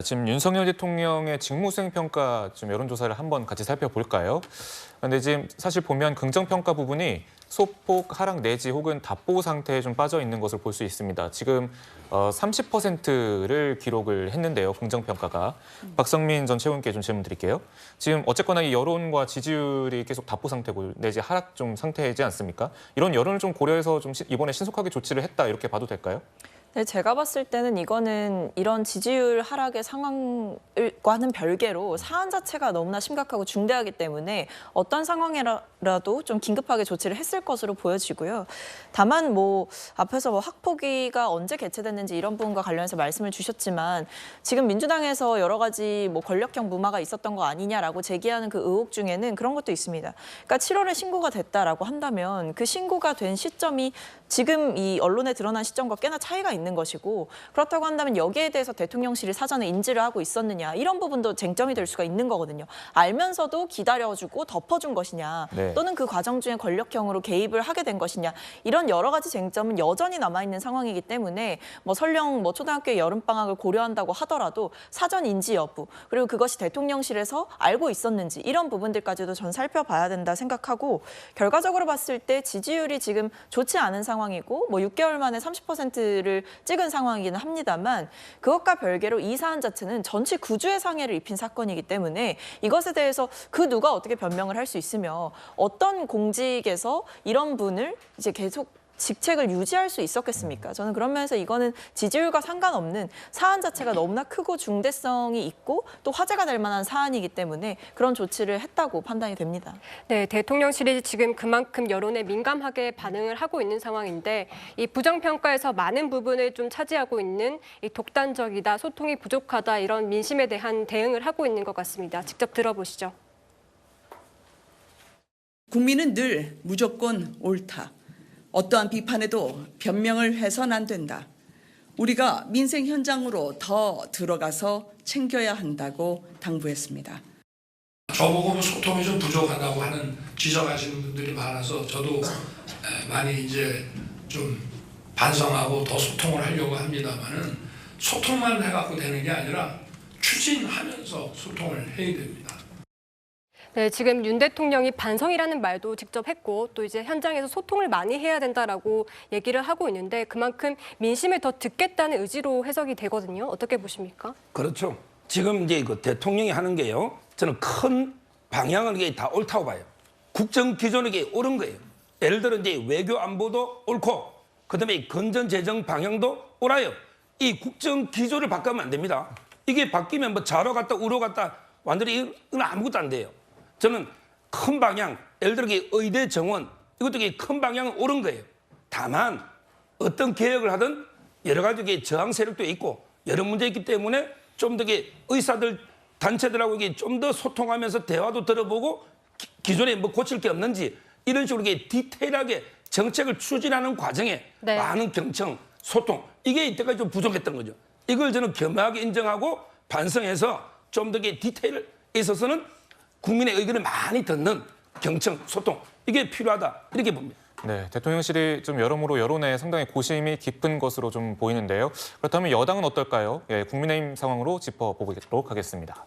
지금 윤석열 대통령의 직무수행 평가 좀 여론조사를 한번 같이 살펴볼까요? 근데 지금 사실 보면 긍정평가 부분이 소폭 하락 내지 혹은 답보 상태에 좀 빠져 있는 것을 볼 수 있습니다. 지금 30%를 기록을 했는데요, 긍정평가가. 박성민 전 최고위원께 좀 질문 드릴게요. 지금 어쨌거나 이 여론과 지지율이 계속 답보 상태고 내지 하락 좀 상태이지 않습니까? 이런 여론을 좀 고려해서 좀 이번에 신속하게 조치를 했다 이렇게 봐도 될까요? 네, 제가 봤을 때는 이거는 이런 지지율 하락의 상황과는 별개로 사안 자체가 너무나 심각하고 중대하기 때문에 어떤 상황이라도 좀 긴급하게 조치를 했을 것으로 보여지고요. 다만 앞에서 학폭위가 언제 개최됐는지 이런 부분과 관련해서 말씀을 주셨지만 지금 민주당에서 여러 가지 권력형 무마가 있었던 거 아니냐라고 제기하는 그 의혹 중에는 그런 것도 있습니다. 그러니까 7월에 신고가 됐다라고 한다면 그 신고가 된 시점이 지금 이 언론에 드러난 시점과 꽤나 차이가 있는 것이고, 그렇다고 한다면 여기에 대해서 대통령실이 사전에 인지를 하고 있었느냐, 이런 부분도 쟁점이 될 수가 있는 거거든요. 알면서도 기다려주고 덮어준 것이냐, 네. 또는 그 과정 중에 권력형으로 개입을 하게 된 것이냐, 이런 여러 가지 쟁점은 여전히 남아있는 상황이기 때문에 설령 초등학교의 여름방학을 고려한다고 하더라도 사전 인지 여부, 그리고 그것이 대통령실에서 알고 있었는지, 이런 부분들까지도 전 살펴봐야 된다 생각하고, 결과적으로 봤을 때 지지율이 지금 좋지 않은 상황이고 6개월 만에 30%를 찍은 상황이기는 합니다만, 그것과 별개로 이 사안 자체는 전체 구주의 상해를 입힌 사건이기 때문에 이것에 대해서 그 누가 어떻게 변명을 할 수 있으며 어떤 공직에서 이런 분을 이제 계속 직책을 유지할 수 있었겠습니까? 저는 그런 면에서 이거는 지지율과 상관없는 사안 자체가 너무나 크고 중대성이 있고 또 화제가 될 만한 사안이기 때문에 그런 조치를 했다고 판단이 됩니다. 네, 대통령실이 지금 그만큼 여론에 민감하게 반응을 하고 있는 상황인데, 이 부정평가에서 많은 부분을 좀 차지하고 있는 이 독단적이다, 소통이 부족하다, 이런 민심에 대한 대응을 하고 있는 것 같습니다. 직접 들어보시죠. 국민은 늘 무조건 옳다. 어떠한 비판에도 변명을 해선 안 된다. 우리가 민생 현장으로 더 들어가서 챙겨야 한다고 당부했습니다. 저보고 소통이 좀 부족하다고 하는 지적하시는 분들이 많아서 저도 많이 이제 좀 반성하고 더 소통을 하려고 합니다만은 소통만 해갖고 되는 게 아니라 추진하면서 소통을 해야 됩니다. 네, 지금 윤 대통령이 반성이라는 말도 직접 했고 또 이제 현장에서 소통을 많이 해야 된다라고 얘기를 하고 있는데, 그만큼 민심을 더 듣겠다는 의지로 해석이 되거든요. 어떻게 보십니까? 그렇죠. 지금 이제 그 대통령이 하는 게요, 저는 큰 방향은 이게 다 옳다고 봐요. 국정 기존이 이게 옳은 거예요. 예를 들어 이제 외교 안보도 옳고, 그다음에 건전 재정 방향도 옳아요. 이 국정 기조를 바꾸면 안 됩니다. 이게 바뀌면 좌로 갔다 우로 갔다 완전히 이건 아무것도 안 돼요. 저는 큰 방향, 예를 들어 의대 정원, 이것도 큰 방향은 옳은 거예요. 다만 어떤 개혁을 하든 여러 가지 저항 세력도 있고 여러 문제 있기 때문에 좀 더 의사들 단체들하고 좀 더 소통하면서 대화도 들어보고 기존에 고칠 게 없는지 이런 식으로 디테일하게 정책을 추진하는 과정에 네. 많은 경청, 소통, 이게 이때까지 좀 부족했던 거죠. 이걸 저는 겸허하게 인정하고 반성해서 좀 더 디테일에 있어서는 국민의 의견을 많이 듣는 경청, 소통, 이게 필요하다, 이렇게 봅니다. 네, 대통령실이 좀 여러모로 여론에 상당히 고심이 깊은 것으로 좀 보이는데요. 그렇다면 여당은 어떨까요? 예, 국민의힘 상황으로 짚어보도록 하겠습니다.